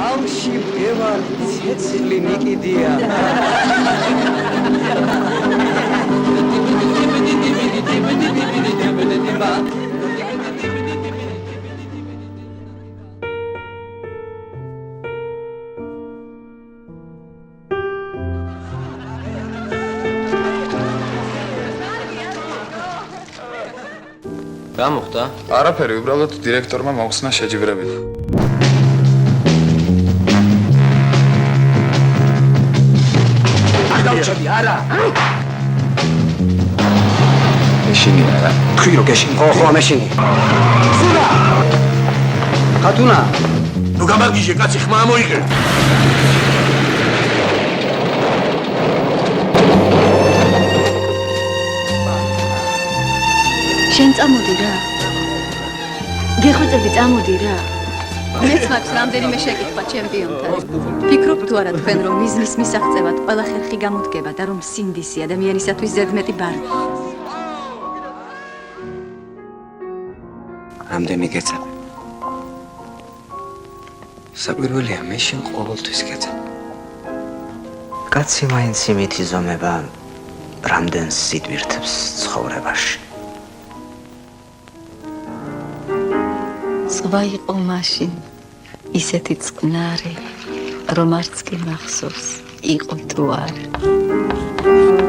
ალში ვგევარ ცეცხლი ნიკიდია რა მოხდა? არაფერი, უბრალოდ დირექტორმა მოხსნა შეჯიბრებით. დავჭები არა ეშინი არა? თქვი რომ გეშინი ხო მეშინი სულა ხათუნა ნუ გამარგიჟე კაცი ხმა მოიგე შენ წამოდი რა გეხვეწები წამოდი რა მეც მაქვს რამდენიმე შეკითხვა ჩემპიონთან ფიქრობ თუ არა თქვენ რომ მიზნის მისაღწევად ყველა ხერხი გამოდგება და რომ სინდისი ადამიანისათვის ზედმეტი ბარგი რამდენი გეცადე საკვირველია მე შენ ყოველთვის გეცადე კაცი მაინც იმით იზომება რამდენს სიტვირთებს ცხოვრებაში სხვა იყო მაშინ ისეთი წყნარი რომ არც კი მახსოვს იყო თუ არა